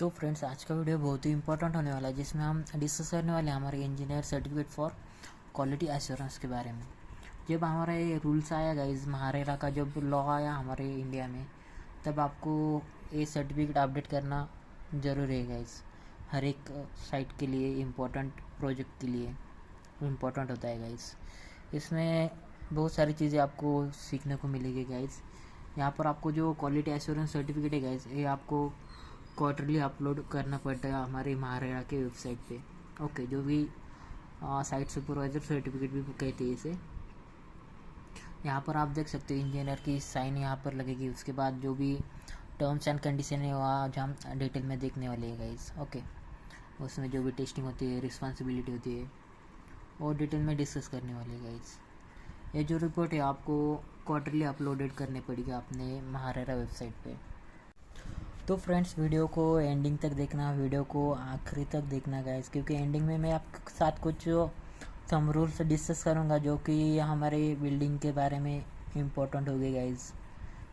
तो फ्रेंड्स, आज का वीडियो बहुत ही इंपॉर्टेंट होने वाला है, जिसमें हम डिस्कस करने वाले हैं हमारे engineer certificate for quality assurance के बारे में। जब हमारा ये रूल्स आया गाइस, महारेरा का जब लॉ आया हमारे इंडिया में, तब आपको ये सर्टिफिकेट अपडेट करना ज़रूरी है गाइस। हर एक साइट के लिए, इम्पोर्टेंट प्रोजेक्ट के लिए इम्पोर्टेंट होता है गाइस। इसमें बहुत सारी चीज़ें आपको सीखने को मिलेगी गाइस। यहाँ पर आपको जो क्वालिटी एश्योरेंस सर्टिफिकेट है गाइस, ये आपको क्वार्टरली अपलोड करना पड़ता है हमारे महारेरा के वेबसाइट पे। ओके, जो भी साइट सुपरवाइज़र सर्टिफिकेट भी कहते हैं इसे। यहाँ पर आप देख सकते हो इंजीनियर की साइन यहाँ पर लगेगी। उसके बाद जो भी टर्म्स एंड कंडीशन है वहाँ आज हम डिटेल में देखने वाले हैं गाइस। ओके, उसमें जो भी टेस्टिंग होती है, रिस्पॉन्सिबिलिटी होती है, और डिटेल में डिस्कस करने वाले हैं गाइस। ये जो रिपोर्ट है आपको क्वार्टरली अपलोडेड करने पड़ेगी अपने महारेरा वेबसाइट पे। तो फ्रेंड्स, वीडियो को एंडिंग तक देखना, वीडियो को आखिरी तक देखना गाइस, क्योंकि एंडिंग में मैं आपके साथ कुछ सम रूल्स डिस्कस करूँगा जो कि हमारे बिल्डिंग के बारे में इम्पोर्टेंट होगी गाइस,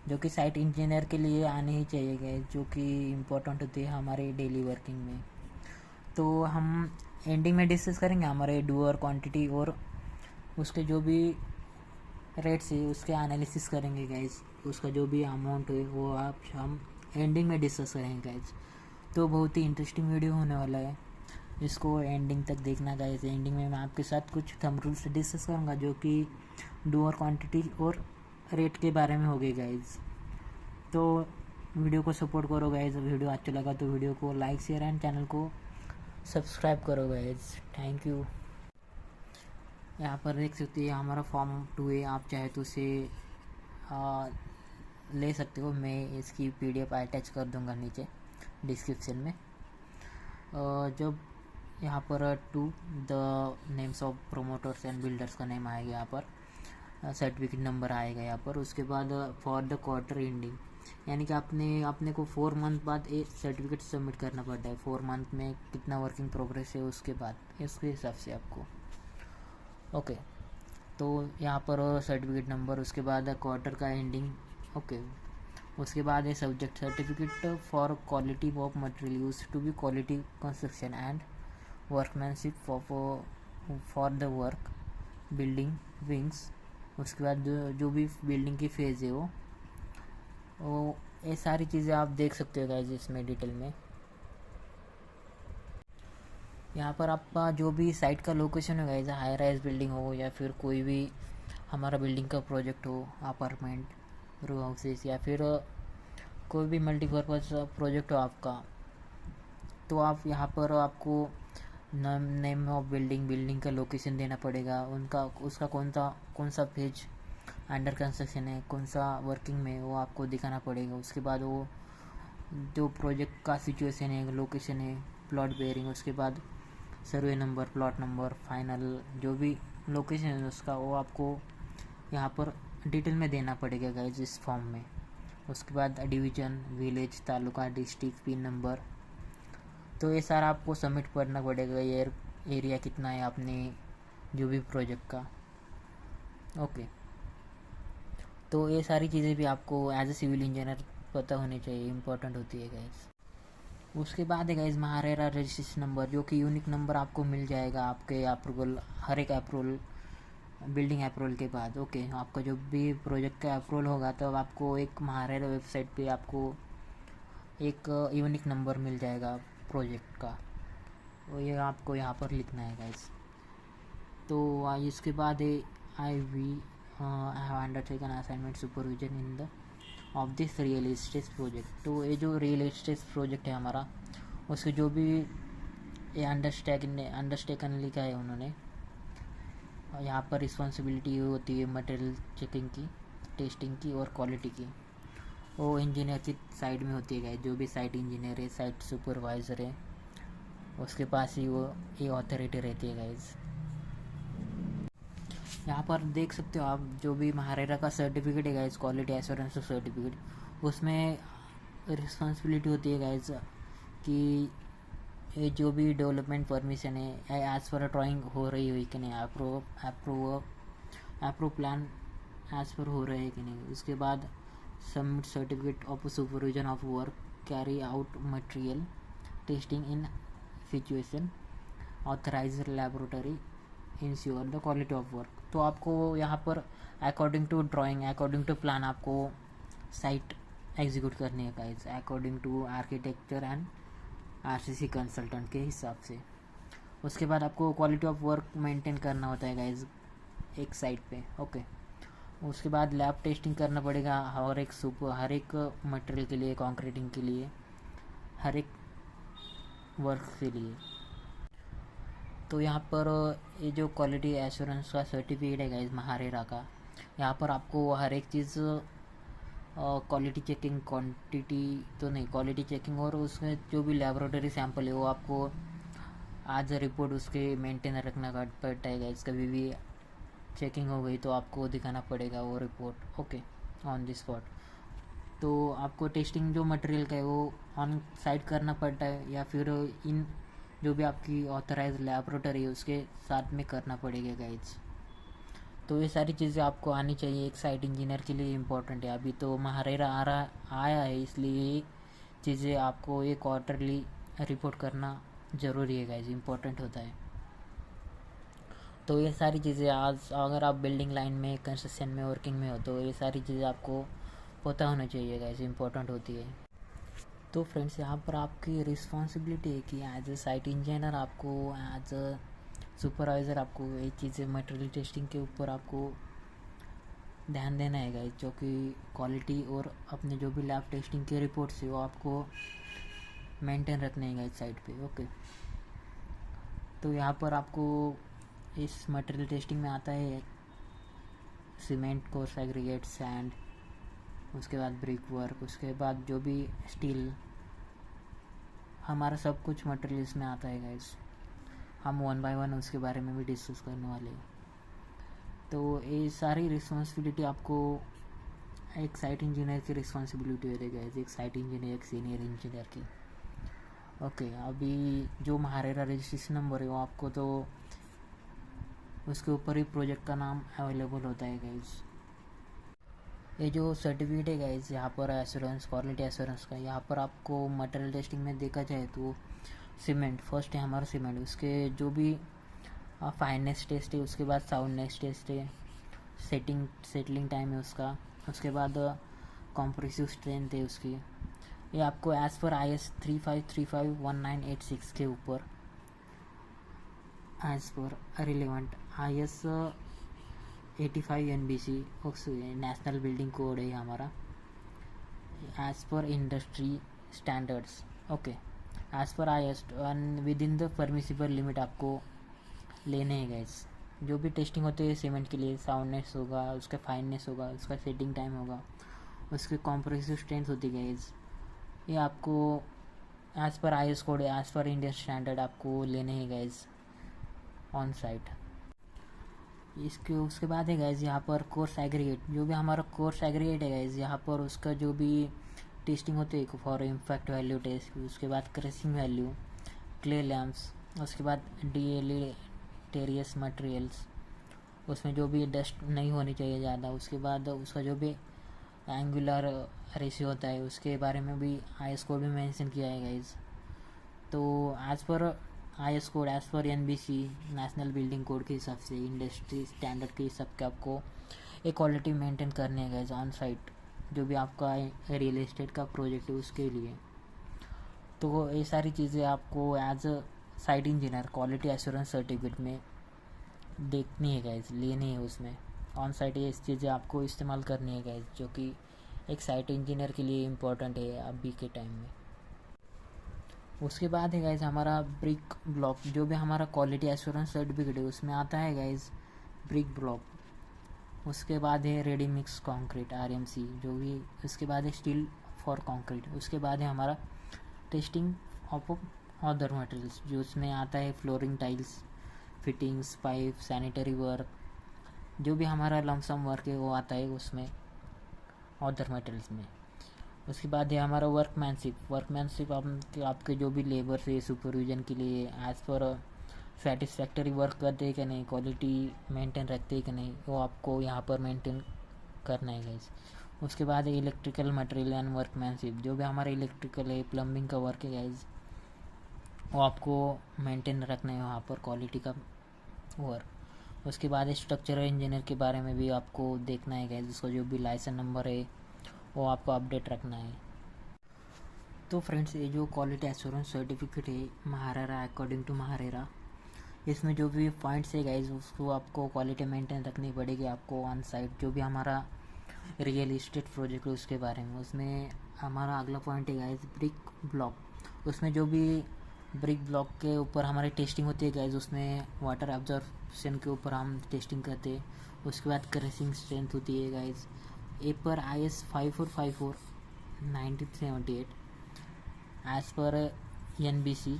जो कि साइट इंजीनियर के लिए आने ही चाहिए गाइस, जो कि इम्पोर्टेंट होती है हमारे डेली वर्किंग में। तो हम एंडिंग में डिस्कस करेंगे हमारे डूअर क्वांटिटी और उसके जो भी रेट्स है उसके एनालिसिस करेंगे गाइस। उसका जो भी अमाउंट है वो हम एंडिंग में डिस्कस करेंगे गाइस। तो बहुत ही इंटरेस्टिंग वीडियो होने वाला है, इसको एंडिंग तक देखना गाइस। एंडिंग में मैं आपके साथ कुछ थंब रूल्स डिस्कस करूँगा जो कि डूअर क्वांटिटी और रेट के बारे में होगी गाइस। तो वीडियो को सपोर्ट करो गाइस। वीडियो अच्छा लगा तो वीडियो को लाइक, शेयर एंड चैनल को सब्सक्राइब करो गाइस। Thank you. यहाँ पर देख सकते हैं हमारा फॉर्म 2 है। आप चाहे तो उसे ले सकते हो। मैं इसकी PDF अटैच कर दूंगा नीचे डिस्क्रिप्शन में। जब यहाँ पर 2 the names of promoters and builders का नेम आएगा, यहाँ पर सर्टिफिकेट नंबर आएगा यहाँ पर। उसके बाद फॉर द क्वार्टर एंडिंग, यानी कि अपने को 4 मंथ बाद एक सर्टिफिकेट सबमिट करना पड़ता है। 4 मंथ में कितना वर्किंग प्रोग्रेस है उसके बाद, इसके हिसाब से आपको। ओके, तो यहाँ पर सर्टिफिकेट नंबर, उसके बाद क्वार्टर का एंडिंग। ओके, उसके बाद है subject certificate for quality of material use to be quality construction and workmanship for the work building wings. उसके बाद जो भी बिल्डिंग की फेज़ है वो ये सारी चीज़ें आप देख सकते हो गाइस इसमें डिटेल में। यहाँ पर आपका जो भी साइट का लोकेशन है गाइस, हाई राइज बिल्डिंग हो या फिर कोई भी हमारा बिल्डिंग का प्रोजेक्ट हो, अपार्टमेंट, रो हाउसेस, या फिर कोई भी मल्टीपर्पज़ प्रोजेक्ट हो आपका, तो आप यहाँ पर आपको नेम ऑफ बिल्डिंग का लोकेशन देना पड़ेगा, उसका कौन सा फेज अंडर कंस्ट्रक्शन है, कौन सा वर्किंग में, वो आपको दिखाना पड़ेगा। उसके बाद वो जो प्रोजेक्ट का सिचुएशन है, लोकेशन है, प्लॉट बेयरिंग, उसके बाद survey number, plot number, final जो भी लोकेशन है उसका, वो आपको यहाँ पर डिटेल में देना पड़ेगा गाइस इस फॉर्म में। उसके बाद division, village, taluka, district, pin number, तो ये सारा आपको सबमिट करना पड़ेगा। एरिया कितना है आपने जो भी प्रोजेक्ट का। ओके, तो ये सारी चीज़ें भी आपको एज ए सिविल इंजीनियर पता होनी चाहिए, इम्पोर्टेंट होती है गाइस। उसके बाद है गाइस महारेरा रजिस्ट्रेशन नंबर, जो कि यूनिक नंबर आपको मिल जाएगा आपके अप्रूवल, हर एक अप्रूवल, बिल्डिंग अप्रूवल के बाद। ओके, आपका जो भी प्रोजेक्ट का अप्रूवल होगा तो आपको एक महारेरा वेबसाइट पे आपको एक यूनिक नंबर मिल जाएगा प्रोजेक्ट का, वो ये आपको यहाँ पर लिखना है गाइस। तो इसके बाद है I have undertaken assignment supervision in the of this real estate project. तो ये जो रियल एस्टेट प्रोजेक्ट है हमारा, उसके जो भी ये अंडरटेकन लिखा है उन्होंने, यहाँ पर रिस्पॉन्सिबिलिटी होती है मटेरियल चेकिंग की, टेस्टिंग की और क्वालिटी की, वो इंजीनियर की साइड में होती है गाइस। जो भी साइट इंजीनियर है, साइट सुपरवाइज़र है, उसके पास ही वो ये अथॉरिटी रहती है गाइस। यहाँ पर देख सकते हो आप जो भी महारेरा का सर्टिफिकेट है गाइस, क्वालिटी एश्योरेंस सर्टिफिकेट, उसमें रिस्पॉन्सिबिलिटी होती है गाइस कि ये जो भी डेवलपमेंट परमिशन है एज पर ड्राइंग हो रही हुई कि नहीं, अप्रूव प्लान एज पर हो रहे हैं कि नहीं। उसके बाद submit certificate of supervision of work carry out material testing in situation, authorised laboratory ensure the quality of work. तो आपको यहाँ पर according to drawing, according to plan आपको साइट एग्जीक्यूट करनी है guys, according to architecture and RCC consultant के हिसाब से। उसके बाद आपको क्वालिटी ऑफ वर्क मेंटेन करना होता है गाइज एक साइट पे। ओके, उसके बाद लैब टेस्टिंग करना पड़ेगा हर एक मटेरियल के लिए, कंक्रीटिंग के लिए, हर एक वर्क के लिए। तो यहाँ पर ये जो क्वालिटी एश्योरेंस का सर्टिफिकेट है गाइज महारेरा का, यहाँ पर आपको हर एक चीज़ क्वालिटी चेकिंग, क्वांटिटी तो नहीं, क्वालिटी चेकिंग और उसमें जो भी लेबोरेटरी सैंपल है वो आपको आज रिपोर्ट उसके मेंटेन रखना पड़ता है गाइज। कभी भी चेकिंग हो गई तो आपको दिखाना पड़ेगा वो report, okay, on the spot. तो आपको टेस्टिंग जो मटेरियल का है वो ऑन साइट करना पड़ता है या फिर इन जो भी आपकी ऑथराइज लैबोरेटरी है उसके साथ में करना पड़ेगा गाइज। तो ये सारी चीज़ें आपको आनी चाहिए, एक साइट इंजीनियर के लिए इम्पोर्टेंट है। अभी तो महारेरा आया है, इसलिए ये चीज़ें आपको ये क्वार्टरली रिपोर्ट करना ज़रूरी है गाइज, इम्पोर्टेंट होता है। तो ये सारी चीज़ें आज अगर आप बिल्डिंग लाइन में, कंस्ट्रक्शन में, वर्किंग में हो तो ये सारी चीज़ें आपको पता होना चाहिए गाइज, इम्पोर्टेंट होती है। तो फ्रेंड्स, यहाँ पर आपकी रिस्पॉन्सिबिलिटी है कि एज ए साइट इंजीनियर आपको, एज अ सुपरवाइज़र आपको ये चीज़ें मटेरियल टेस्टिंग के ऊपर आपको ध्यान देना है गाइज, जो कि क्वालिटी और अपने जो भी लैब टेस्टिंग के रिपोर्ट्स है वो आपको मेंटेन रखने हैं गाइज साइट पे। ओके, तो यहाँ पर आपको इस मटेरियल टेस्टिंग में आता है सीमेंट, कोर्स एग्रीगेट, सैंड, उसके बाद ब्रिक वर्क, उसके बाद जो भी स्टील, हमारा सब कुछ मटेरियल इसमें आता है गाइज। हम 1 बाय 1 उसके बारे में भी डिस्कस करने वाले हैं। तो ये सारी रिस्पॉन्सिबिलिटी आपको एक साइट इंजीनियर की रिस्पॉन्सिबिलिटी होती है गाइज, एक साइट इंजीनियर, एक सीनियर इंजीनियर की। ओके, अभी जो महारेरा रजिस्ट्रेशन नंबर है वो आपको तो उसके ऊपर ही प्रोजेक्ट का नाम अवेलेबल होता है गाइज। ये जो सर्टिफिकेट है गाइज यहाँ पर एश्योरेंस, क्वालिटी एश्योरेंस का, यहाँ पर आपको मटेरियल टेस्टिंग में देखा जाए तो सीमेंट फर्स्ट है हमारा सीमेंट, उसके जो भी फाइननेस टेस्ट है, उसके बाद साउंडनेस टेस्ट है, सेटलिंग टाइम है उसका, उसके बाद कॉम्प्रेसिव स्ट्रेंथ है उसकी। ये आपको एज़ पर IS 35351986 के ऊपर as per relevant IS 85 NBC national building code है हमारा, as per industry standards. Okay, as per IS within the permissible limit आपको लेने हैं गाइस। जो भी टेस्टिंग होते हैं सीमेंट के लिए, साउंडनेस होगा, उसका फाइननेस होगा, उसका सेटिंग टाइम होगा, उसकी कॉम्प्रेसिव स्ट्रेंथ होती है गाइस, ये आपको एज पर IS कोड, एज पर इंडियन स्टैंडर्ड आपको लेने हैं गाइस ऑन साइट। इसके उसके बाद है गाइज यहाँ पर कोर्स एग्रीगेट, जो भी हमारा कोर्स एग्रीगेट है गाइज, यहाँ पर उसका जो भी टेस्टिंग होती है फॉर इम्पैक्ट वैल्यू टेस्ट, उसके बाद क्रशिंग वैल्यू, क्ले लैम्प्स, उसके बाद डिलेटेरियस मटेरियल्स, उसमें जो भी डस्ट नहीं होनी चाहिए ज़्यादा, उसके बाद उसका जो भी एंगुलर रेशियो होता है उसके बारे में भी IS कोड भी मेंशन किया है गाइज। तो as per IS code, as per NBC national building code के हिसाब से, इंडस्ट्री स्टैंडर्ड के हिसाब के आपको एक क्वालिटी मेंटेन करने है गाइज ऑन साइट, जो भी आपका रियल एस्टेट का प्रोजेक्ट है उसके लिए। तो ये सारी चीज़ें आपको as a site engineer quality assurance certificate में देखनी है गाइज, लेनी है उसमें ऑन साइट। ये चीज़ें आपको इस्तेमाल करनी है गाइज, जो कि एक साइट इंजीनियर के लिए इम्पोर्टेंट है अभी के टाइम में। उसके बाद है गाइज हमारा ब्रिक ब्लॉक, जो भी हमारा क्वालिटी एश्योरेंस सर्टिफिकेट है उसमें आता है गाइज ब्रिक ब्लॉक। उसके बाद है रेडी मिक्स कंक्रीट RMC, जो भी, उसके बाद है स्टील फॉर कंक्रीट, उसके बाद है हमारा टेस्टिंग ऑफ अदर मटेरियल्स, जो उसमें आता है flooring, tiles, fittings, pipe, sanitary work, जो भी हमारा लमसम वर्क है वो आता है उसमें अदर मटेरियल्स में। उसके बाद है हमारा वर्कमैनशिप आपके जो भी लेबर से सुपरविजन के लिए एज़ पर सेटिस्फैक्टरी वर्क करते हैं कि नहीं, क्वालिटी मेंटेन रखते हैं कि नहीं, वो आपको यहाँ पर मेंटेन करना है गाइस। उसके बाद है इलेक्ट्रिकल मटेरियल एंड वर्कमैनशिप, जो भी हमारा इलेक्ट्रिकल है, प्लम्बिंग का वर्क है गाइस, वो आपको मेंटेन रखना है वहाँ पर क्वालिटी का। और उसके बाद स्ट्रक्चरल इंजीनियर के बारे में भी आपको देखना है गाइस, जिसको जो भी लाइसेंस नंबर है वो आपको अपडेट रखना है। तो फ्रेंड्स, ये जो क्वालिटी एश्योरेंस सर्टिफिकेट है महारेरा, अकॉर्डिंग टू महारेरा, इसमें जो भी पॉइंट्स है गाइस उसको आपको क्वालिटी मेंटेन रखनी पड़ेगी आपको ऑन साइट। जो भी हमारा रियल इस्टेट प्रोजेक्ट है उसके बारे में, उसमें हमारा अगला पॉइंट है गाइस ब्रिक ब्लॉक। उसमें जो भी ब्रिक ब्लॉक के ऊपर हमारी टेस्टिंग होती है गाइस, उसमें वाटर एब्जॉर्प्शन के ऊपर हम टेस्टिंग करते हैं। उसके बाद क्रशिंग स्ट्रेंथ होती है गाइस। ए पर IS 5454 1978 as per NBC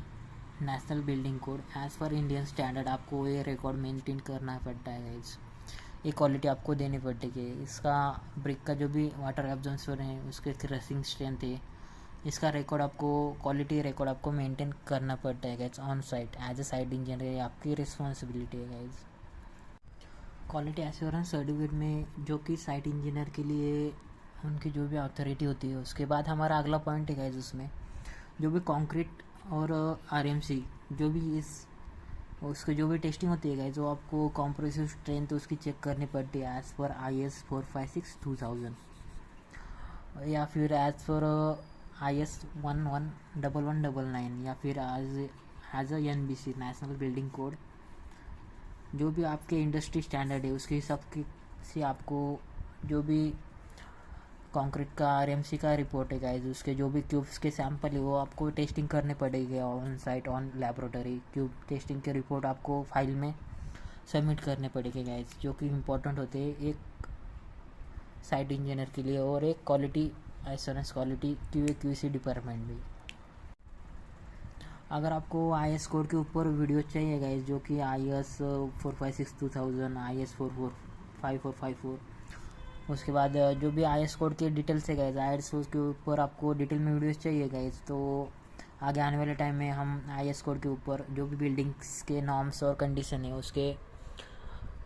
national building code, as per Indian standard आपको ये रिकॉर्ड मेंटेन करना पड़ता है गाइस। ये क्वालिटी आपको देनी पड़ेगी। इसका ब्रिक का जो भी वाटर एब्जॉर्प्शन है, उसके क्रशिंग स्ट्रेंथ है, इसका रिकॉर्ड आपको, क्वालिटी रिकॉर्ड आपको मेंटेन करना पड़ता है guys on site. As a site engineer ये आपकी रिस्पॉन्सिबिलिटी है गाइस। क्वालिटी एश्योरेंस सर्टिफिकेट में जो कि साइट इंजीनियर के लिए उनकी जो भी अथॉरिटी होती है। उसके बाद हमारा अगला पॉइंट है गाइस, उसमें जो भी कंक्रीट और RMC जो भी इस उसकी जो भी टेस्टिंग होती है गाइस, वो आपको कॉम्प्रेसिव स्ट्रेंथ उसकी चेक करनी पड़ती है एज़ पर IS 456/2000 या फिर एज़ पर IS 111199 या फिर as NBC national building code. जो भी आपके इंडस्ट्री स्टैंडर्ड है उसके हिसाब से आपको जो भी कंक्रीट का RMC का रिपोर्ट है गाइस, उसके जो भी क्यूब्स के सैंपल है वो आपको टेस्टिंग करने पड़ेंगे on site, on laboratory. Cube testing के रिपोर्ट आपको फाइल में सबमिट करने पड़ेंगे गाइस, जो कि इम्पोर्टेंट होते हैं एक साइट इंजीनियर के लिए और एक quality assurance quality QA/QC department भी। अगर आपको IS कोड के ऊपर वीडियो चाहिए गाइस, जो कि IS 456/2000, IS 545454, उसके बाद जो भी IS कोड के डिटेल्स है गाइस, IS कोड के ऊपर आपको डिटेल में वीडियोस चाहिए गाइस, तो आगे आने वाले टाइम में हम IS कोड के ऊपर जो भी बिल्डिंग्स के नॉर्म्स और कंडीशन है उसके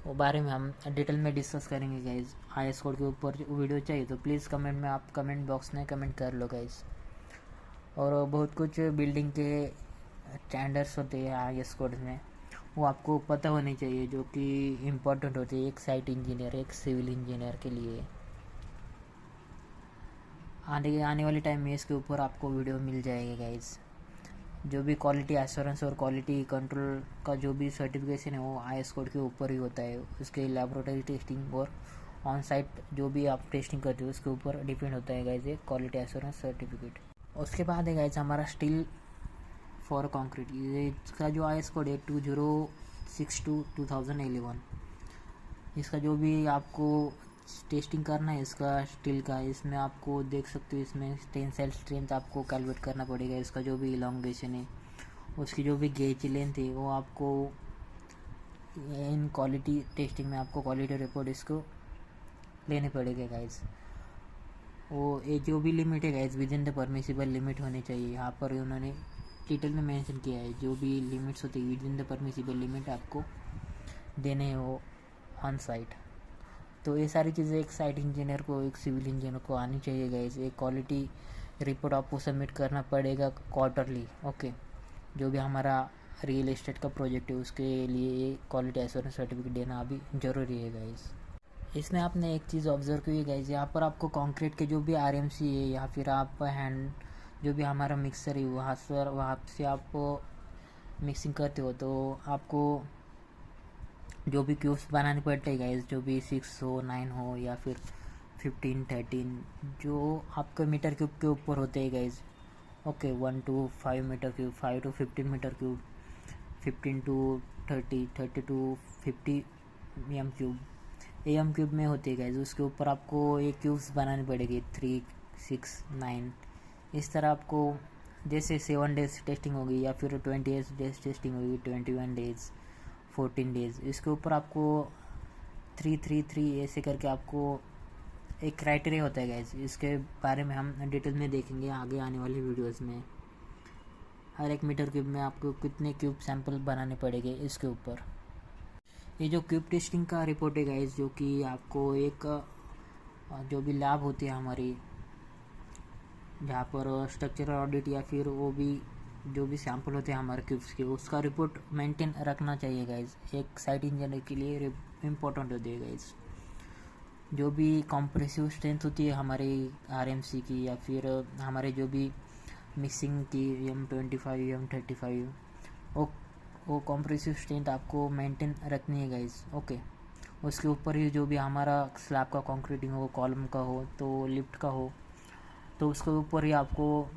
वो बारे में हम डिटेल में डिस्कस करेंगे गाइस। IS कोड के ऊपर वीडियो चाहिए तो प्लीज़ कमेंट में, आप कमेंट बॉक्स में कमेंट कर लो गाइस। और बहुत कुछ बिल्डिंग के स्टैंडर्ड्स होते हैं IS कोड में, वो आपको पता होनी चाहिए, जो कि इम्पोर्टेंट होती है एक साइट इंजीनियर, एक सिविल इंजीनियर के लिए। आने वाले टाइम में इसके ऊपर आपको वीडियो मिल जाएगी गाइस। जो भी क्वालिटी एश्योरेंस और क्वालिटी कंट्रोल का जो भी सर्टिफिकेशन है वो IS कोड के ऊपर ही होता है। उसके लैबोरेटरी टेस्टिंग और ऑन साइट जो भी आप टेस्टिंग करते हो उसके ऊपर डिपेंड होता है गाइस ये क्वालिटी एश्योरेंस सर्टिफिकेट। उसके बाद है गाइस हमारा स्टील फॉर कंक्रीट। ये इसका जो IS कोड है 2062/2011। इसका जो भी आपको टेस्टिंग करना है इसका स्टील का, इसमें आपको देख सकते हो, इसमें टेंसाइल स्ट्रेंथ आपको कैलकुलेट करना पड़ेगा। इसका जो भी इलांगेशन है, उसकी जो भी गेज लेंथ है, वो आपको इन क्वालिटी टेस्टिंग में आपको क्वालिटी रिपोर्ट इसको लेने पड़ेगा गाइस। वो ये जो भी लिमिट है guys with in the permissible limit होनी चाहिए। यहाँ पर उन्होंने डिटेल में मेंशन किया है, जो भी लिमिट्स होती है with in the permissible limit आपको देने हो ऑन साइट। तो ये सारी चीज़ें एक साइट इंजीनियर को, एक सिविल इंजीनियर को आनी चाहिए गाइस। एक क्वालिटी रिपोर्ट आपको सबमिट करना पड़ेगा क्वार्टरली। ओके, जो भी हमारा रियल एस्टेट का प्रोजेक्ट है उसके लिए ये क्वालिटी एश्योरेंस सर्टिफिकेट देना अभी ज़रूरी है गाइस। इसमें आपने एक चीज़ ऑब्जर्व की है गाइस, यहाँ पर आपको कंक्रीट के जो भी RMC है या फिर आप हैंड जो भी हमारा मिक्सर है वहाँ से आप मिक्सिंग करते हो तो आपको जो भी क्यूब्स बनाने पड़ते हैं गाइस, जो भी 6 हो 9 हो या फिर 15 13 जो आपके मीटर क्यूब के ऊपर होते हैं guys. Okay, 1 to 5 metre cube, 5 to 15 metre cube, 15 to 30, 30 to 50 AM cube, AM cube में होते हैं गाइस। उसके ऊपर आपको ये क्यूब्स बनानी पड़ेगी 3 6 9। इस तरह आपको जैसे 7 डेज टेस्टिंग होगी या फिर 20 डेज टेस्टिंग होगी, 21 डेज, 14 डेज, इसके ऊपर आपको 3 ऐसे करके आपको एक क्राइटेरिया होता है गाइस। इसके बारे में हम डिटेल में देखेंगे आगे आने वाली वीडियोस में। हर एक मीटर क्यूब में आपको कितने क्यूब सैंपल बनाने पड़ेंगे इसके ऊपर। ये जो क्यूब टेस्टिंग का रिपोर्ट है गाइस, जो कि आपको एक जो भी लैब होती है हमारी, जहाँ पर स्ट्रक्चरल ऑडिट या फिर वो भी जो भी सैम्पल होते हैं हमारे क्यूब्स के, उसका रिपोर्ट मेंटेन रखना चाहिए गाइज। एक साइट इंजीनियर के लिए इम्पोर्टेंट होती है गाइज। जो भी कॉम्प्रेसिव स्ट्रेंथ होती है हमारी आरएमसी की, या फिर हमारे जो भी मिक्सिंग की M25 M35, वो कॉम्प्रेसिव स्ट्रेंथ आपको मेंटेन रखनी है गाइज। ओके, उसके ऊपर ही जो भी हमारा स्लैब का कंक्रीटिंग हो, कॉलम का हो, तो लिफ्ट का हो, तो उसके ऊपर ही आपको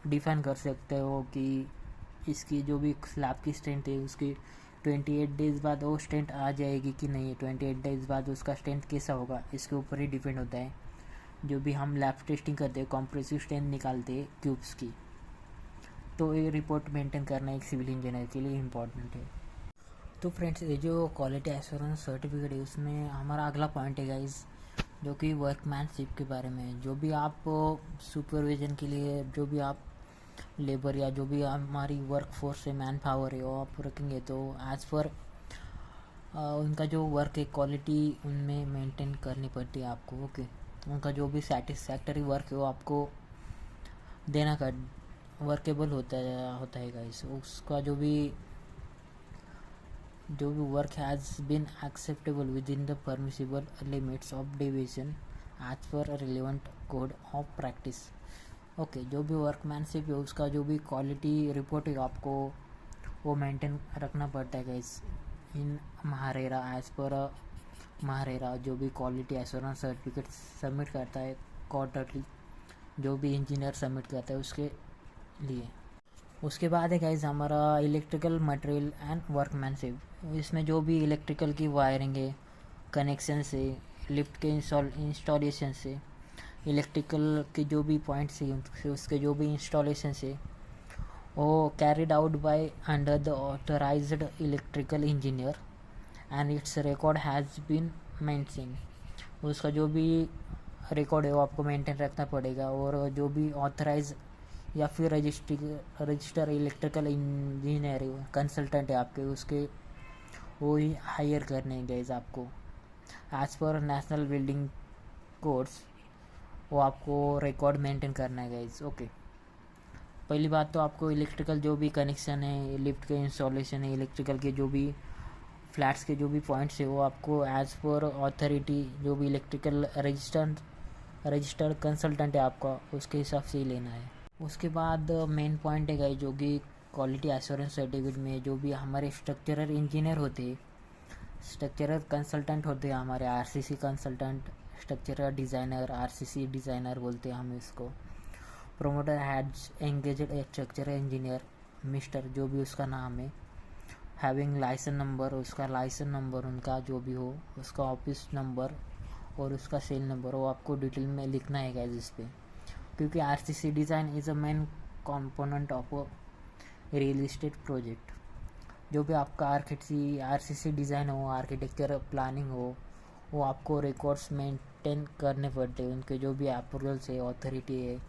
डिफाइन कर सकते हो कि इसकी जो भी स्लैब की स्ट्रेंथ है उसकी 28 डेज़ बाद वो स्ट्रेंथ आ जाएगी कि नहीं, 28 डेज़ बाद उसका स्ट्रेंथ कैसा होगा, इसके ऊपर ही डिपेंड होता है। जो भी हम लैब टेस्टिंग करते हैं, कॉम्प्रेसिव स्ट्रेंथ निकालते हैं क्यूब्स की, तो ये रिपोर्ट मेंटेन करना एक सिविल इंजीनियर के लिए इम्पॉर्टेंट है। तो फ्रेंड्स, ये जो क्वालिटी एश्योरेंस सर्टिफिकेट है उसमें हमारा अगला पॉइंट है गाइज, जो कि वर्कमैनशिप के बारे में। जो भी आप सुपरविजन के लिए जो भी आप लेबर या जो भी हमारी वर्क फोर्स है, मैन पावर है, वो आप रखेंगे, तो एज़ पर उनका जो वर्क है क्वालिटी उनमें मेंटेन करनी पड़ती है आपको। ओके, उनका जो भी सेटिस्फैक्टरी वर्क है वो आपको देना का वर्केबल होता है गाइस। उसका जो भी work has been acceptable within the permissible limits of division as per relevant code of practice. Okay, जो भी वर्कमैनशिप है उसका जो भी क्वालिटी रिपोर्ट है आपको वो मेंटेन रखना पड़ता है guys in MahaRERA. As per MahaRERA जो भी क्वालिटी एश्योरेंस सर्टिफिकेट सबमिट करता है क्वार्टरली, जो भी इंजीनियर सबमिट करता है उसके लिए। उसके बाद है गाइस हमारा इलेक्ट्रिकल मटेरियल एंड वर्कमैनशिप। इसमें जो भी इलेक्ट्रिकल की वायरिंग है, कनेक्शन से, लिफ्ट के इंस्टॉलेशन से, इलेक्ट्रिकल के जो भी पॉइंट्स है उसके जो भी इंस्टॉलेशन से, वो carried out by under the authorised electrical engineer and its record has been maintain. उसका जो भी रिकॉर्ड है वो आपको मेंटेन रखना पड़ेगा, और जो भी ऑथराइज या फिर रजिस्टर इलेक्ट्रिकल इंजीनियर कंसल्टेंट है आपके, उसके वो ही हायर करने गाइज आपको as per national building codes. वो आपको रिकॉर्ड मेंटेन करना है गाइज। ओके, पहली बात तो आपको इलेक्ट्रिकल जो भी कनेक्शन है, लिफ्ट के इंस्टॉलेशन है, इलेक्ट्रिकल के जो भी फ्लैट्स के जो भी पॉइंट्स है वो आपको एज पर ऑथोरिटी जो भी इलेक्ट्रिकल रजिस्टर्ड कंसल्टेंट है आपका, उसके हिसाब से ही लेना है। उसके बाद मेन पॉइंट है गाइस, जो कि क्वालिटी एश्योरेंस सर्टिफिकेट में जो भी हमारे स्ट्रक्चरल इंजीनियर होते हैं, स्ट्रक्चरल कंसल्टेंट होते हैं हमारे, RCC consultant, structural designer, RCC designer बोलते हैं हम इसको। Promoter has engaged A structural engineer mister, जो भी उसका नाम है, हैविंग लाइसेंस नंबर, उसका लाइसेंस नंबर उनका जो भी हो, उसका ऑफिस नंबर और उसका सेल नंबर, वो आपको डिटेल में लिखना है गाइस इस पर, क्योंकि RCC design is a main component of a real estate project. जो भी आपका आरसीसी डिज़ाइन हो, आर्किटेक्चर प्लानिंग हो, वो आपको रिकॉर्ड्स मेंटेन करने पड़ते हैं। उनके जो भी अप्रूवल्स है, अथॉरिटी है,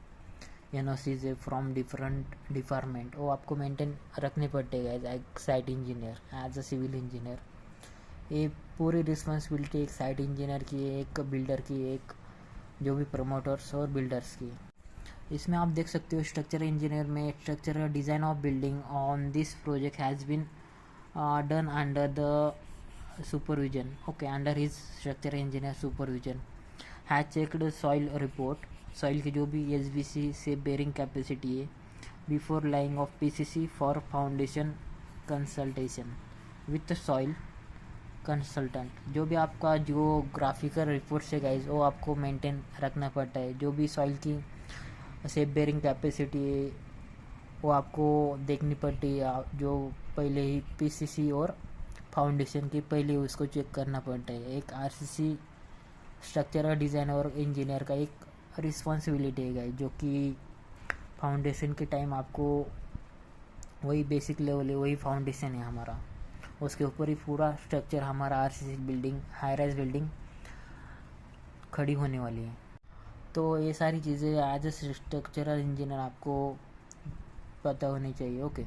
एनओसीज है फ्रॉम डिफरेंट डिपार्टमेंट, वो आपको मेंटेन रखने पड़ते हैं as a site engineer, as a civil engineer. ये पूरी रिस्पॉन्सिबिलिटी एक साइट इंजीनियर की, एक बिल्डर की, एक जो भी प्रमोटर्स और बिल्डर्स की। इसमें आप देख सकते हो स्ट्रक्चर इंजीनियर में, structure design of building on this project has been done under the supervision. Okay, under his structure engineer supervision has checked soil report, soil की जो भी एसबीसी से बेरिंग कैपेसिटी है, before laying of PCC for foundation consultation with soil consultant. जो भी आपका जो graphical report है गाइज, वो आपको मेंटेन रखना पड़ता है। जो भी सॉइल की सेप बेरिंग कैपेसिटी है वो आपको देखनी पड़ती है, जो पहले ही पीसीसी और फाउंडेशन की पहले उसको चेक करना पड़ता है। एक आरसीसी स्ट्रक्चरल डिज़ाइन और इंजीनियर का एक रिस्पॉन्सिबिलिटी है जो कि फाउंडेशन के टाइम आपको वही बेसिक लेवल है, वही फाउंडेशन है हमारा, उसके ऊपर ही पूरा स्ट्रक्चर हमारा RCC building, high rise building खड़ी होने वाली है। तो ये सारी चीज़ें एज ए स्ट्रक्चरल इंजीनियर आपको पता होनी चाहिए। ओके,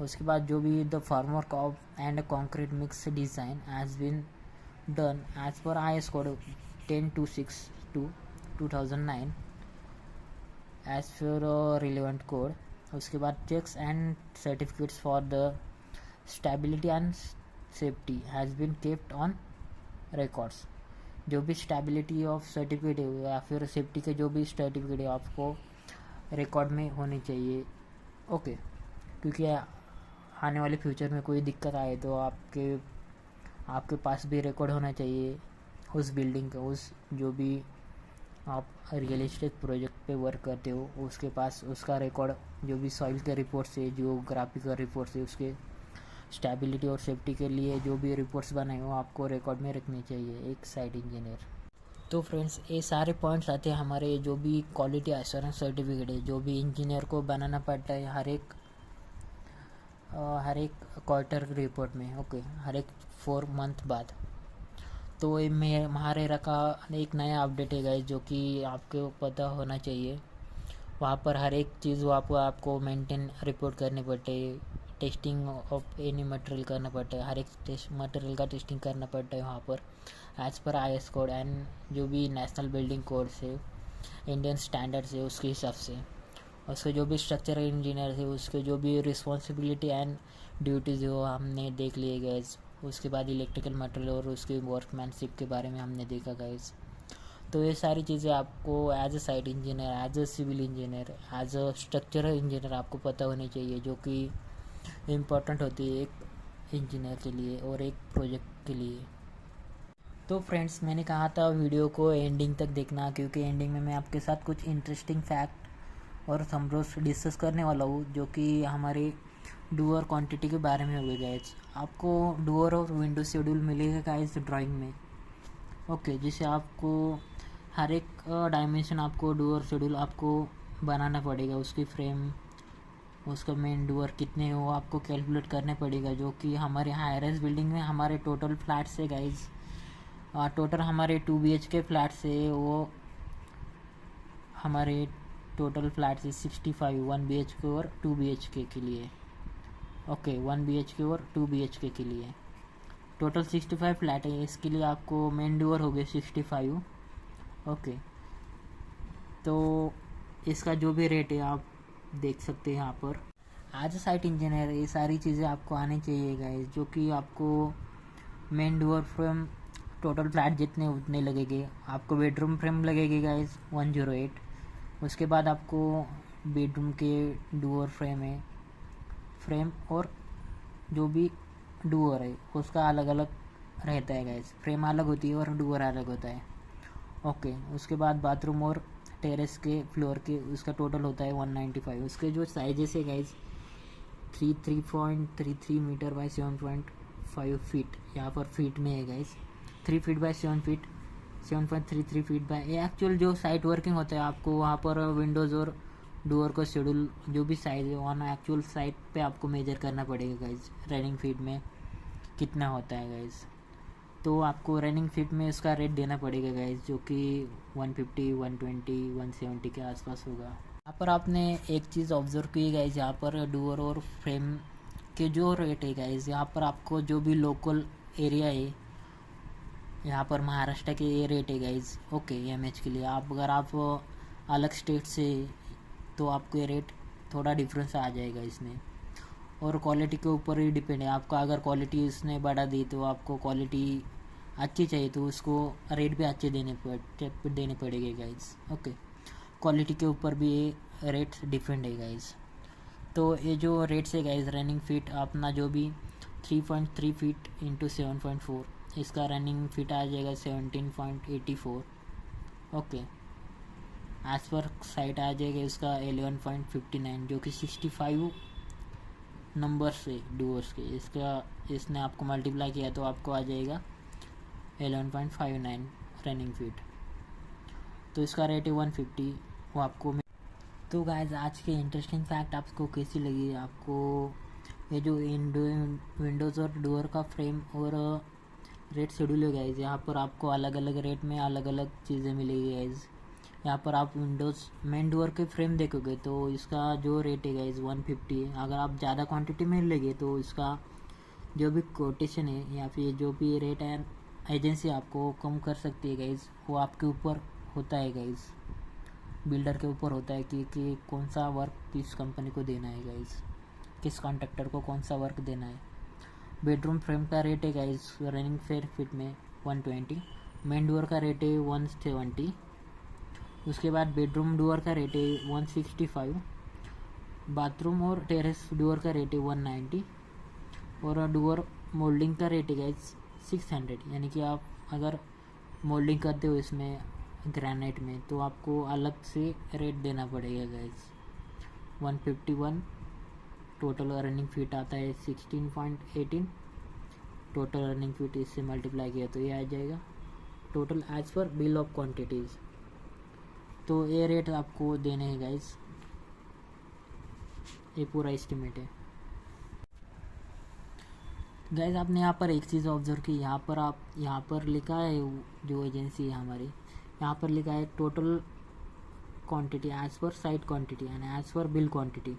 उसके बाद जो भी the formwork of and concrete mix design has been done as per IS code 1026/2009 as per relevant code उसके बाद checks and certificates for the stability and safety has been kept on records. जो भी stability of certificate है या फिर safety के जो भी सर्टिफिकेट है आपको रिकॉर्ड में होनी चाहिए। ओके, क्योंकि आने वाले फ्यूचर में कोई दिक्कत आए तो आपके पास भी रिकॉर्ड होना चाहिए उस बिल्डिंग का, उस जो भी आप रियल एस्टेट प्रोजेक्ट पे वर्क करते हो उसके पास उसका रिकॉर्ड, जो भी सॉइल के रिपोर्ट से, जियोग्राफिकल रिपोर्ट से, उसके स्टेबिलिटी और सेफ्टी के लिए जो भी रिपोर्ट्स बनाए हो आपको रिकॉर्ड में रखनी चाहिए एक साइट इंजीनियर। तो फ्रेंड्स, ये सारे पॉइंट्स आते हैं हमारे जो भी क्वालिटी एश्योरेंस सर्टिफिकेट है, जो भी इंजीनियर को बनाना पड़ता है हर एक क्वार्टर रिपोर्ट में। ओके, हर एक 4 मंथ बाद। तो ये महारेरा का एक नया अपडेट है गाइस, जो कि आपको पता होना चाहिए। वहाँ पर हर एक चीज़ आपको मेंटेन रिपोर्ट करनी पड़ती है, टेस्टिंग ऑफ एनी मटेरियल करना पड़ता है, हर एक मटेरियल का टेस्टिंग करना पड़ता है वहाँ पर as per IS code and जो भी नेशनल बिल्डिंग कोड से, इंडियन स्टैंडर्ड्स है उसके हिसाब से। उसके जो भी स्ट्रक्चरल इंजीनियर है उसके जो भी रिस्पॉन्सिबिलिटी एंड ड्यूटीज़ है वो हमने देख लिए गाइस। उसके बाद इलेक्ट्रिकल मटेरियल और उसके वर्कमैनशिप के बारे में हमने देखा गाइस। तो ये सारी चीज़ें आपको as a site engineer, as a civil engineer, as a structural engineer आपको पता होनी चाहिए, जो कि इम्पोर्टेंट होती है एक इंजीनियर के लिए और एक प्रोजेक्ट के लिए। तो फ्रेंड्स, मैंने कहा था वीडियो को एंडिंग तक देखना, क्योंकि एंडिंग में मैं आपके साथ कुछ इंटरेस्टिंग फैक्ट और समरोज डिस्कस करने वाला हूँ, जो कि हमारे डूअर क्वांटिटी के बारे में होगा गाइस। आपको डूअर और विंडो शेड्यूल मिलेगा गाइस ड्राइंग में। ओके, जिसे आपको हर एक डायमेंशन आपको डूअर शेड्यूल आपको बनाना पड़ेगा, उसकी फ्रेम, उसका मेन डूअर कितने हो आपको कैलकुलेट करने पड़ेगा, जो कि हमारे हाई राइज बिल्डिंग में हमारे टोटल फ्लैट से गाइस, टोटल हमारे 2 BHK फ्लैट से वो हमारे टोटल फ्लैट से 65 1 BHK और 2 BHK के लिए। ओके, 1 BHK और 2 BHK के लिए टोटल 65 फ्लैट है। इसके लिए आपको मेन डोर हो गए 65। ओके, तो इसका जो भी रेट है आप देख सकते हैं यहाँ पर। एज अ साइट इंजीनियर ये सारी चीज़ें आपको आनी चाहिए गाइस, जो कि आपको main door frame total flat जितने उतने लगेंगे। आपको बेडरूम फ्रेम लगेगी गाइस 108। उसके बाद आपको बेडरूम के डोर फ्रेम और जो भी डूअर है उसका अलग अलग रहता है गाइस। फ्रेम अलग होती है और डूअर अलग होता है। ओके, उसके बाद बाथरूम और टेरेस के फ्लोर के उसका टोटल होता है 195। उसके जो साइजेस है गाइस 3.33 मीटर बाई 7.5 फीट, यहाँ पर फीट में है guys. 3 feet by 7 feet, 7.33 feet by. ये एक्चुअल जो साइट वर्किंग होता है आपको वहाँ पर विंडोज़ और डोर का शेड्यूल जो भी साइज़ है ऑन एक्चुअल साइट पे आपको मेजर करना पड़ेगा गाइज, रनिंग फीट में कितना होता है गाइज। तो आपको रनिंग फीट में उसका रेट देना पड़ेगा गाइज, जो कि 150, 120, 170 के आसपास होगा। यहाँ पर आपने एक चीज़ ऑब्जर्व की गाइज, यहाँ पर डोर और फ्रेम के जो रेट है गाइज, यहाँ पर आपको जो भी लोकल एरिया है यहाँ पर महाराष्ट्र के ये रेट है गाइज। ओके, MH के लिए अगर आप अलग स्टेट से तो आपको ये रेट थोड़ा डिफरेंस आ जाएगा इसमें। और क्वालिटी के ऊपर ही डिपेंड है आपका। अगर क्वालिटी उसने बढ़ा दी तो आपको क्वालिटी अच्छी चाहिए तो उसको रेट भी अच्छे देने पड़ेंगे गाइज। ओके, क्वालिटी के ऊपर भी ये रेट डिफरेंट है गाइज। तो ये जो रेट्स है गाइज, रनिंग फीट अपना जो भी 3.3 फीट इंटू 7.4, इसका रनिंग फीट आ जाएगा 17.84। ओके, एज पर साइट आ जाएगा इसका 11.59, जो कि 65 नंबर से डूअर्स के इसने आपको मल्टीप्लाई किया तो आपको आ जाएगा 11.59 रनिंग फीट। तो इसका रेट है 150, वो आपको। तो गाइस, आज के इंटरेस्टिंग फैक्ट आपको कैसी लगी? आपको ये जो विंडोज़ और डोर का फ्रेम और रेट शेड्यूल है गाइज, यहाँ पर आपको अलग अलग रेट में अलग अलग चीज़ें मिलेगी गाइज। यहाँ पर आप विंडोज़ मेन डोर के फ्रेम देखोगे तो इसका जो रेट है गाइज 150 है। अगर आप ज़्यादा क्वांटिटी में लेंगे तो इसका जो भी कोटेशन है या फिर जो भी रेट है एजेंसी आपको कम कर सकती है गाइज, वो आपके ऊपर होता है गाइज। बिल्डर के ऊपर होता है कि कौन सा वर्क किस कंपनी को देना है गाइज, किस कॉन्ट्रैक्टर को कौन सा वर्क देना है। बेडरूम फ्रेम का रेट है गाइज रनिंग फेयर फिट में 120, मेन डोर का रेट है 170, उसके बाद बेडरूम डोर का रेट है 165, बाथरूम और टेरेस डोर का रेट है 190, और डोर मोल्डिंग का रेट है गाइज 600। यानी कि आप अगर मोल्डिंग करते हो इसमें ग्रेनाइट में तो आपको अलग से रेट देना पड़ेगा गाइज। 151 टोटल रनिंग फीट आता है 16.18, टोटल रनिंग फीट इससे मल्टीप्लाई किया तो ये आ जाएगा total as per bill of quantities. तो ये रेट आपको देने हैं गाइज, ये पूरा एस्टिमेट है। गाइज आपने यहाँ पर एक चीज़ ऑब्जर्व की, यहाँ पर लिखा है जो एजेंसी है हमारी, यहाँ पर लिखा है total quantity as per site quantity and as per bill quantity.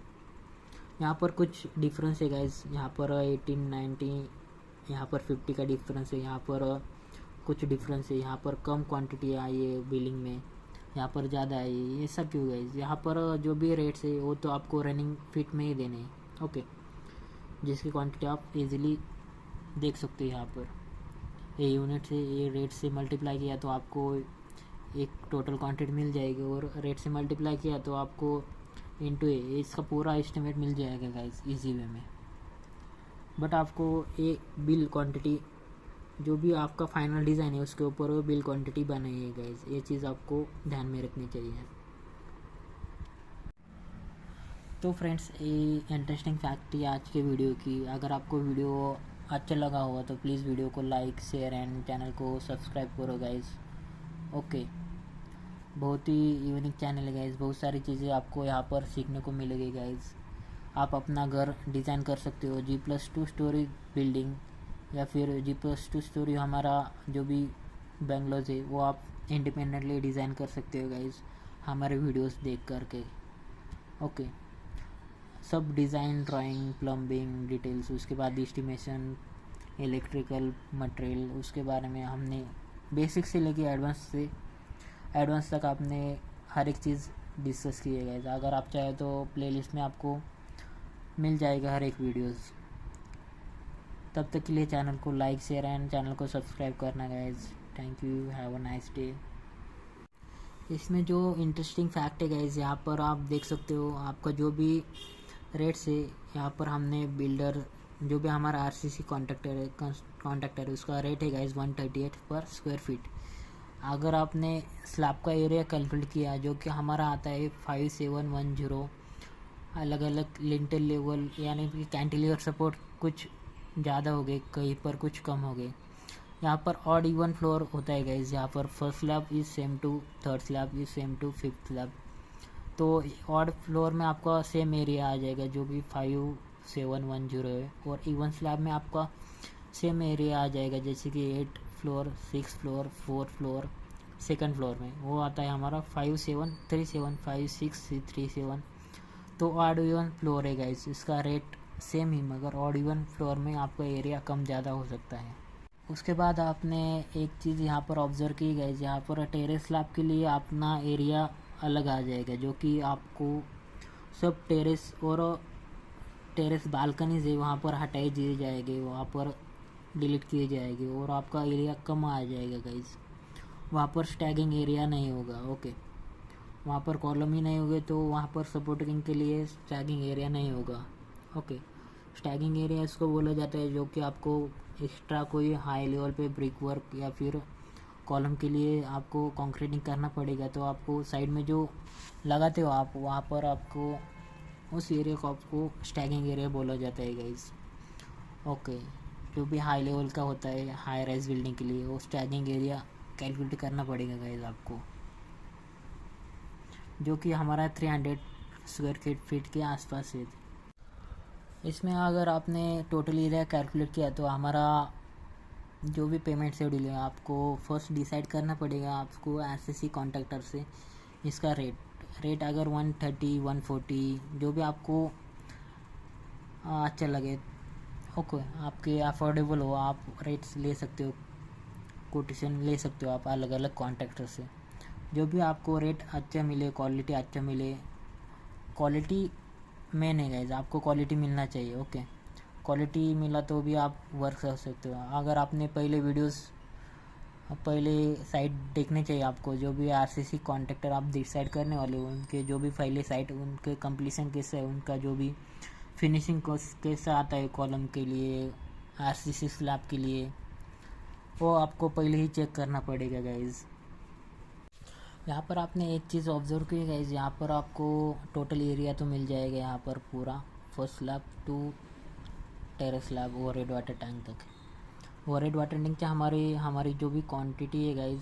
यहाँ पर कुछ डिफरेंस है गाइज, यहाँ पर 18, 19, यहाँ पर 50 का डिफरेंस है, यहाँ पर कुछ डिफरेंस है, यहाँ पर कम क्वांटिटी आई है बिलिंग में, यहाँ पर ज़्यादा आई है। ये सब क्यों गाइज, यहाँ पर जो भी रेट्स है वो तो आपको रनिंग फिट में ही देने हैं, ओके, जिसकी क्वांटिटी आप इजीली देख सकते हो। यहाँ पर ये यूनिट से ये रेट से मल्टीप्लाई किया तो आपको एक टोटल क्वांटिटी मिल जाएगी, और रेट से मल्टीप्लाई किया तो आपको इंटू इसका पूरा एस्टिमेट मिल जाएगा गाइस इजी वे में। बट आपको ये बिल क्वांटिटी जो भी आपका फाइनल डिज़ाइन है उसके ऊपर वो बिल क्वांटिटी बनाई है गाइस, ये चीज़ आपको ध्यान में रखनी चाहिए। तो फ्रेंड्स ये इंटरेस्टिंग फैक्ट थी आज के वीडियो की। अगर आपको वीडियो अच्छा लगा होगा तो प्लीज़ वीडियो को लाइक शेयर एंड चैनल को सब्सक्राइब करो गाइस, ओके। बहुत ही यूनिक चैनल है गाइस, बहुत सारी चीज़ें आपको यहाँ पर सीखने को मिलेगी गाइस। आप अपना घर डिज़ाइन कर सकते हो, G+2 स्टोरी बिल्डिंग या फिर G+2 स्टोरी हमारा जो भी बंगलोज है वो आप इंडिपेंडेंटली डिज़ाइन कर सकते हो गाइस हमारे वीडियोस देख करके, ओके। सब डिज़ाइन, ड्राइंग, प्लम्बिंग डिटेल्स, उसके बाद एस्टिमेशन, इलेक्ट्रिकल मटेरियल, उसके बारे में हमने बेसिक से लेके एडवांस तक आपने हर एक चीज़ डिस्कस की है गाइस। अगर आप चाहे तो प्लेलिस्ट में आपको मिल जाएगा हर एक वीडियोस। तब तक के लिए चैनल को लाइक शेयर एंड चैनल को सब्सक्राइब करना guys. Thank you, have a nice day. इसमें जो इंटरेस्टिंग फैक्ट है गाइस, यहाँ पर आप देख सकते हो आपका जो भी रेट्स है, यहाँ पर हमने बिल्डर जो भी हमारा RCC कॉन्ट्रैक्टर है उसका रेट है गाइस 138 पर स्क्वायर फीट। अगर आपने स्लैब का एरिया कैलकुलेट किया जो कि हमारा आता है 5710, अलग अलग लिंटल लेवल यानी कि कैंटिलीवर सपोर्ट कुछ ज़्यादा हो गए, कहीं पर कुछ कम हो गए। यहाँ पर ऑड इवन फ्लोर होता है गाइस, यहाँ पर first slab is same to third slab is same to fifth slab. तो ऑड फ्लोर में आपका सेम एरिया आ जाएगा जो कि 5710 है, और इवन स्लैब में आपका सेम एरिया आ जाएगा जैसे कि 8 floor, 6 floor, 4 floor, second floor में वो आता है हमारा 5737, 5637। तो ऑड इवन फ्लोर है गाइस, इसका रेट सेम ही, मगर ऑड इवन फ्लोर में आपका एरिया कम ज़्यादा हो सकता है। उसके बाद आपने एक चीज़ यहाँ पर ऑब्जर्व की गाइस, यहाँ पर टेरेस स्लैब के लिए अपना एरिया अलग आ जाएगा जो कि आपको सब टेरेस और टेरेस बालकनीज है वहाँ पर हटाई दिए जाएंगे, वहाँ पर डिलीट किए जाएंगे और आपका एरिया कम आ जाएगा गाइस। वहाँ पर स्टैगिंग एरिया नहीं होगा, ओके। वहाँ पर कॉलम ही नहीं होंगे तो वहाँ पर सपोर्टिंग के लिए स्टैगिंग एरिया नहीं होगा, ओके। स्टैगिंग एरिया इसको बोला जाता है जो कि आपको एक्स्ट्रा कोई हाई लेवल पे ब्रिक वर्क या फिर कॉलम के लिए आपको कंक्रीटिंग करना पड़ेगा तो आपको साइड में जो लगाते हो आप वहाँ पर आपको उस एरिया को आपको स्टैगिंग एरिया बोला जाता है गाइस, ओके। जो भी हाई लेवल का होता है हाई राइज बिल्डिंग के लिए वो स्टैगिंग एरिया कैलकुलेट करना पड़ेगा गाइस आपको, जो कि हमारा 300 स्क्वायर फीट के आसपास है। इसमें अगर आपने टोटल एरिया कैलकुलेट किया तो हमारा जो भी पेमेंट शेड्यूल है आपको फर्स्ट डिसाइड करना पड़ेगा आपको RCC कॉन्ट्रैक्टर से इसका रेट अगर 130, 140 जो भी आपको अच्छा लगे, ओके, आपके अफोर्डेबल हो आप रेट्स ले सकते हो, कोटेशन ले सकते हो आप अलग अलग कॉन्ट्रैक्टर से। जो भी आपको रेट अच्छा मिले, क्वालिटी अच्छा मिले, क्वालिटी मेन है गाइज, आपको क्वालिटी मिलना चाहिए। ओके, क्वालिटी मिला तो भी आप वर्क कर सकते हो। अगर आपने पहले साइट देखने चाहिए आपको, जो भी आरसीसी कॉन्ट्रैक्टर आप डिसाइड करने वाले हो, उनके जो भी पहले साइट, उनके कंप्लीशन कैसे है, उनका जो भी फिनिशिंग कैसा आता है कॉलम के लिए, आरसीसी स्लैब के लिए, वो आपको पहले ही चेक करना पड़ेगा गाइज। यहाँ पर आपने एक चीज़ ऑब्जर्व की गाइज, यहाँ पर आपको टोटल एरिया तो मिल जाएगा यहाँ पर पूरा, first slab to terrace slab overhead water tank तक। ओवरहेड वाटर टैंक क्या हमारी जो भी क्वांटिटी है गाइज,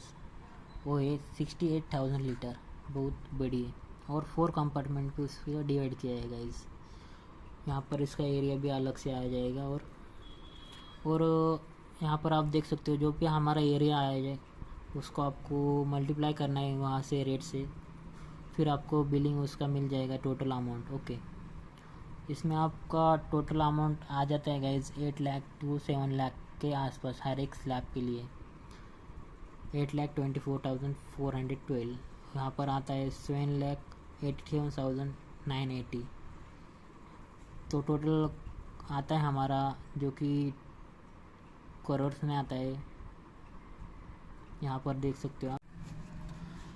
वो है 68,000 लीटर, बहुत बड़ी है। और 4 कंपार्टमेंट को इसको डिवाइड किया है गाइज। यहाँ पर इसका एरिया भी अलग से आ जाएगा। और यहाँ पर आप देख सकते हो जो भी हमारा एरिया आया जाए, उसको आपको मल्टीप्लाई करना है वहाँ से रेट से, फिर आपको बिलिंग उसका मिल जाएगा टोटल अमाउंट। ओके, इसमें आपका टोटल अमाउंट आ जाता है गाइज 8 लाख टू 7 लाख के आसपास हर एक स्लैब के लिए। 8,24,412। यहाँ पर आता है 7,87,980। तो टोटल आता है हमारा, जो कि करोड़्स में आता है, यहाँ पर देख सकते हो आप।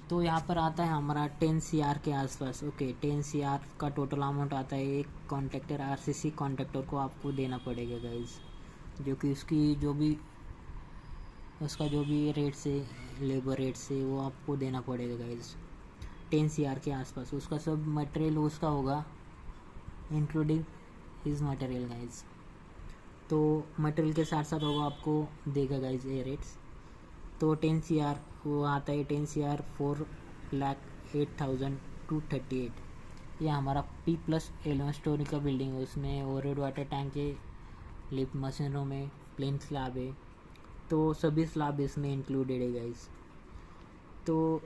तो यहाँ पर आता है हमारा 10 CR के आसपास। ओके, 10 CR का टोटल अमाउंट आता है एक कॉन्ट्रैक्टर, आरसीसी कॉन्ट्रैक्टर को आपको देना पड़ेगा गाइज, जो कि उसका जो भी रेट से, लेबर रेट से, वो आपको देना पड़ेगा गाइज 10 CR के आसपास। उसका सब मटेरियल उसका होगा, इंक्लूडिंग हिज मटेरियल गाइज। तो मटेरियल के साथ साथ होगा, आपको देगा गाइज ये रेट्स। तो 10 CR वो आता है 10 CR 4,08,238। ये हमारा P+11 स्टोरी का बिल्डिंग है। उसमें ओवरहेड वाटर टैंक है, लिफ्ट मशीनों में, प्लेन स्लैब है, तो सभी स्लैब इसमें इंक्लूडेड है गाइस। तो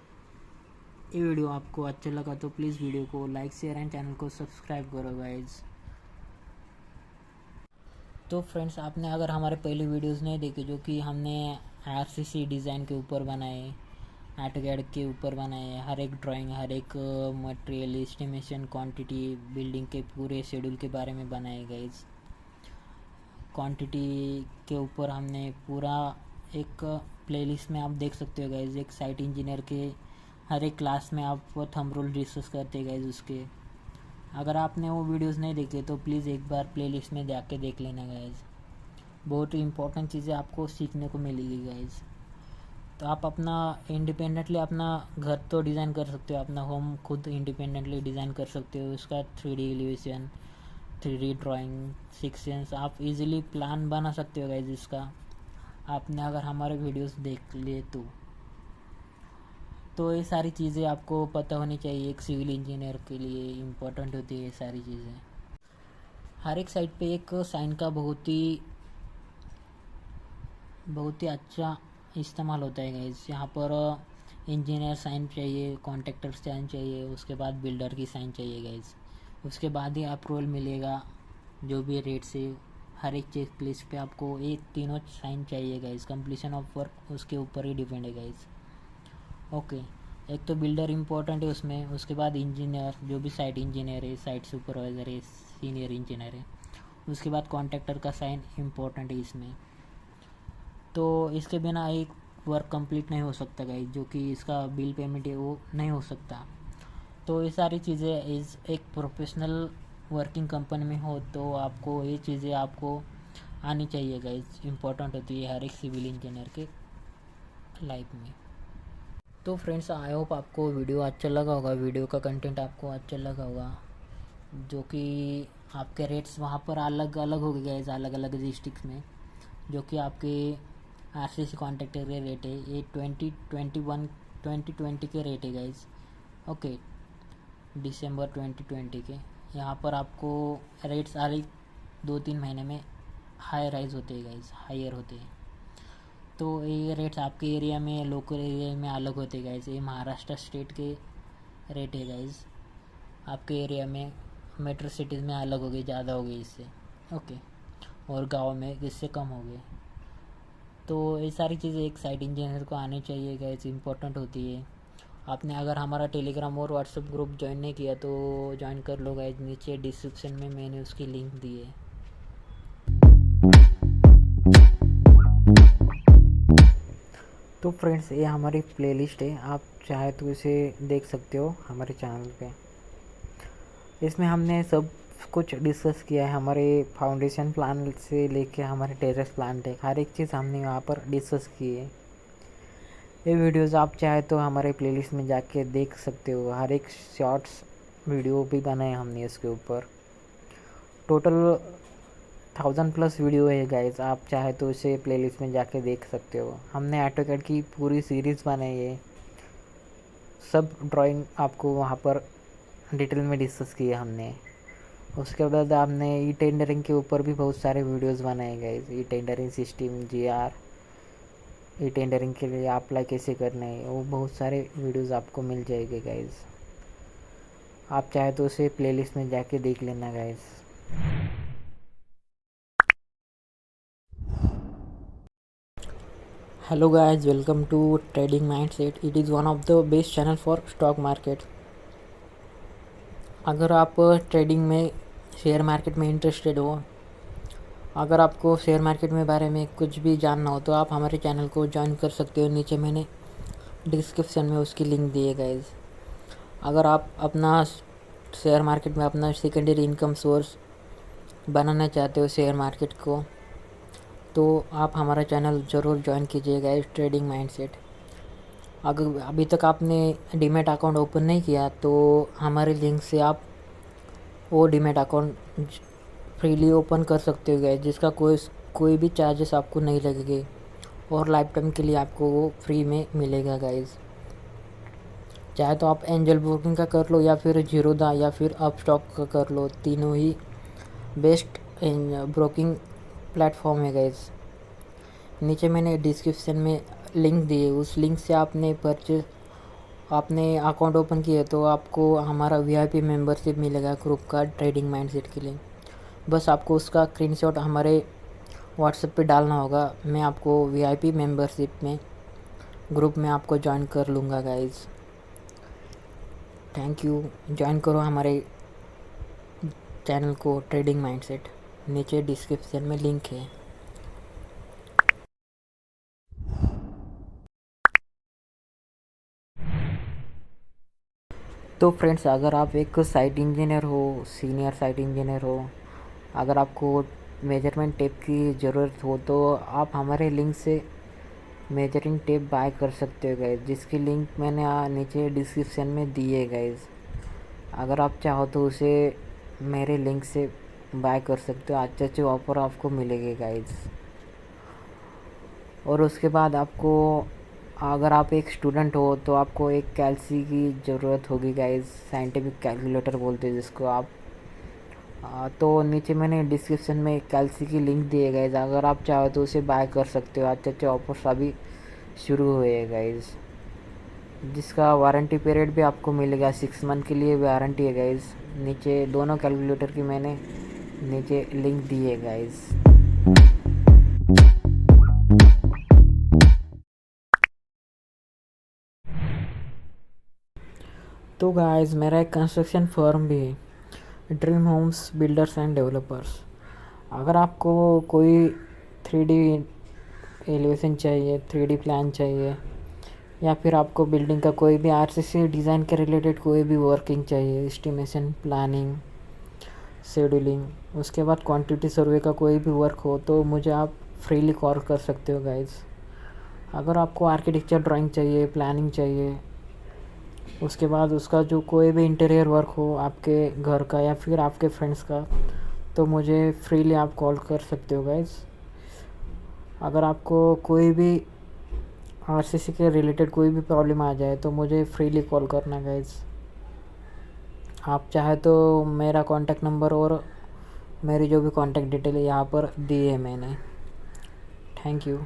ये वीडियो आपको अच्छा लगा तो प्लीज़ वीडियो को लाइक, शेयर एंड चैनल को सब्सक्राइब करो गाइज। तो फ्रेंड्स, आपने अगर हमारे पहले वीडियोस नहीं देखे, जो कि हमने आरसीसी डिज़ाइन के ऊपर बनाए, AutoCAD के ऊपर बनाए, हर एक ड्राइंग, हर एक मटेरियल एस्टिमेशन, क्वांटिटी, बिल्डिंग के पूरे शेड्यूल के बारे में बनाए गाइज। क्वांटिटी के ऊपर हमने पूरा एक प्लेलिस्ट में आप देख सकते हो गाइज, एक साइट इंजीनियर के हर एक क्लास में आप थंब रूल डिस्कस करते हैं गाइज उसके। अगर आपने वो वीडियोस नहीं देखे तो प्लीज़ एक बार प्लेलिस्ट में जाके देख लेना गाइज, बहुत ही इंपॉर्टेंट चीज़ें आपको सीखने को मिलेगी गाइज। तो आप अपना इंडिपेंडेंटली अपना घर तो डिज़ाइन कर सकते हो, अपना होम खुद इंडिपेंडेंटली डिज़ाइन कर सकते हो। उसका 3D elevation, 3D drawing, sections, आप इजीली प्लान बना सकते हो गाइज इसका, आपने अगर हमारे वीडियोस देख लिए तो ये सारी चीज़ें आपको पता होनी चाहिए। एक सिविल इंजीनियर के लिए इम्पोर्टेंट होती है ये सारी चीज़ें। हर एक साइट पे एक साइन का बहुत ही अच्छा इस्तेमाल होता है गाइस। यहाँ पर इंजीनियर साइन चाहिए, कॉन्ट्रैक्टर साइन चाहिए, उसके बाद बिल्डर की साइन चाहिए गाइस। उसके बाद ही अप्रूवल मिलेगा जो भी रेट से। हर एक चेक लिस्ट पे आपको ये तीनों साइन चाहिए गाइस। कंप्लीशन ऑफ वर्क उसके ऊपर ही डिपेंड है गाइस। ओके, एक तो बिल्डर इम्पोर्टेंट है उसमें, उसके बाद इंजीनियर, जो भी साइट इंजीनियर है, साइट सुपरवाइज़र है, सीनियर इंजीनियर है, उसके बाद कॉन्ट्रैक्टर का साइन इम्पोर्टेंट है इसमें। तो इसके बिना एक वर्क कंप्लीट नहीं हो सकता गाइस, जो कि इसका बिल पेमेंट है वो नहीं हो सकता। तो ये सारी चीज़ें इस एक प्रोफेशनल वर्किंग कंपनी में हो तो आपको ये चीज़ें आपको आनी चाहिए गाइस, इम्पोर्टेंट होती है हर एक सिविल इंजीनियर के लाइफ में। तो फ्रेंड्स, आई होप आपको वीडियो अच्छा लगा होगा, वीडियो का कंटेंट आपको अच्छा लगा होगा, जो कि आपके रेट्स वहाँ पर अलग अलग हो गए गाइस, अलग अलग डिस्ट्रिक्ट में, जो कि आपके आरसीसी कॉन्ट्रैक्टर के रेट है ये 2020 के रेट है गाइस। ओके, दिसंबर 2020 के। यहाँ पर आपको रेट्स हर 2-3 महीने में हाई राइज होते हैं गाइस, हायर होते हैं। तो ये रेट्स आपके एरिया में, लोकल एरिया में अलग होते हैं गाइस। ये महाराष्ट्र स्टेट के रेट है गाइस, आपके एरिया में मेट्रो सिटीज़ में अलग हो गए, ज़्यादा हो गए इससे। ओके, और गांव में इससे कम हो गए। तो ये सारी चीज़ें एक साइट इंजीनियर को आनी चाहिए गाइस, इम्पोर्टेंट होती है। आपने अगर हमारा टेलीग्राम और व्हाट्सएप ग्रुप ज्वाइन नहीं किया तो ज्वाइन कर लो गाइज, नीचे डिस्क्रिप्शन में मैंने उसकी लिंक दी है। तो फ्रेंड्स, ये हमारी प्लेलिस्ट है, आप चाहे तो इसे देख सकते हो हमारे चैनल पे। इसमें हमने सब कुछ डिस्कस किया है, हमारे फाउंडेशन प्लान से लेके हमारे टेरेस प्लान तक हर एक चीज़ हमने वहाँ पर डिस्कस की है। ये वीडियोज़ आप चाहे तो हमारे प्लेलिस्ट में जाके देख सकते हो, हर एक शॉर्ट्स वीडियो भी बनाए हमने इसके ऊपर। टोटल 1000+ वीडियो है गाइज, आप चाहे तो इसे प्लेलिस्ट में जाके देख सकते हो। हमने ऑटोकैड की पूरी सीरीज़ बनाई है, सब ड्राइंग आपको वहाँ पर डिटेल में डिस्कस किए हमने। उसके बाद हमने ई टेंडरिंग के ऊपर भी बहुत सारे वीडियोस बनाए गए, e tendering system, GR, e tendering के लिए अप्लाई कैसे करना है, वो बहुत सारे वीडियोस आपको मिल जाएंगे गाइज। आप चाहे तो उसे प्लेलिस्ट में जाके देख लेना guys. Hello guys, welcome to Trading Mindset. It is one of the best channel for stock market. अगर आप ट्रेडिंग में, शेयर मार्केट में इंटरेस्टेड हो, अगर आपको शेयर मार्केट में बारे में कुछ भी जानना हो तो आप हमारे चैनल को ज्वाइन कर सकते हो। नीचे मैंने डिस्क्रिप्शन में उसकी लिंक दी है गाइज। अगर आप अपना शेयर मार्केट में अपना सेकेंडरी इनकम सोर्स बनाना चाहते हो शेयर मार्केट को, तो आप हमारा चैनल ज़रूर ज्वाइन कीजिएगा, इस ट्रेडिंग माइंडसेट। अगर अभी तक आपने डीमैट अकाउंट ओपन नहीं किया तो हमारे लिंक से आप वो डीमैट अकाउंट फ्रीली ओपन कर सकते हो गाइस, जिसका कोई भी चार्जेस आपको नहीं लगेंगे और लाइफ टाइम के लिए आपको वो फ्री में मिलेगा गाइस। चाहे तो आप एंजल ब्रोकिंग का कर लो या फिर जीरोधा या फिर अपस्टॉक का कर लो, तीनों ही बेस्ट ब्रोकिंग प्लेटफॉर्म है गाइस। नीचे मैंने डिस्क्रिप्शन में लिंक दी है, उस लिंक से आपने अकाउंट ओपन किया तो आपको हमारा VIP मेंबरशिप मिलेगा ग्रुप का, ट्रेडिंग माइंडसेट के लिए। बस आपको उसका स्क्रीनशॉट हमारे व्हाट्सएप पे डालना होगा, मैं आपको VIP मेंबरशिप में ग्रुप में आपको ज्वाइन कर लूँगा गाइज। थैंक यू, ज्वाइन करो हमारे चैनल को ट्रेडिंग माइंडसेट, नीचे डिस्क्रिप्शन में लिंक है। तो फ्रेंड्स, अगर आप एक साइट इंजीनियर हो, सीनियर साइट इंजीनियर हो, अगर आपको मेजरमेंट टेप की ज़रूरत हो तो आप हमारे लिंक से मेजरिंग टेप बाय कर सकते हो गाइज, जिसकी लिंक मैंने नीचे डिस्क्रिप्शन में दी है गाइज। अगर आप चाहो तो उसे मेरे लिंक से बाय कर सकते हो, अच्छे अच्छे ऑफर आपको मिलेंगे गाइज। और उसके बाद आपको, अगर आप एक स्टूडेंट हो तो आपको एक कैल्सी की ज़रूरत होगी गाइज, साइंटिफिक कैलकुलेटर बोलते हैं जिसको आप। तो नीचे मैंने डिस्क्रिप्शन में कैल्सी की लिंक दी है गाइज, अगर आप चाहो तो उसे बाय कर सकते हो। अच्छे अच्छे ऑफर्स अभी शुरू हुए हैं गाइज, जिसका वारंटी पीरियड भी आपको मिलेगा, 6 मंथ के लिए वारंटी है गाइज। नीचे दोनों कैलकुलेटर की मैंने नीचे लिंक दी है गाइज। तो गाइस, मेरा एक कंस्ट्रक्शन फर्म भी है, Dream Homes Builders and Developers. अगर आपको कोई 3D एलिवेशन चाहिए, 3D प्लान चाहिए, या फिर आपको बिल्डिंग का कोई भी RCC डिज़ाइन के रिलेटेड कोई भी वर्किंग चाहिए, एस्टिमेशन, प्लानिंग, शेड्यूलिंग, उसके बाद क्वांटिटी सर्वे का कोई भी वर्क हो तो मुझे आप फ्रीली कॉल कर सकते हो गाइस। अगर आपको आर्किटेक्चर ड्राइंग चाहिए, प्लानिंग चाहिए, उसके बाद उसका जो कोई भी इंटीरियर वर्क हो आपके घर का या फिर आपके फ्रेंड्स का, तो मुझे फ्रीली आप कॉल कर सकते हो गाइस। अगर आपको कोई भी RCC के रिलेटेड कोई भी प्रॉब्लम आ जाए तो मुझे फ्रीली कॉल करना गाइस। आप चाहे तो मेरा कॉन्टैक्ट नंबर और मेरी जो भी कॉन्टैक्ट डिटेल है यहाँ पर दी है मैंने। Thank you.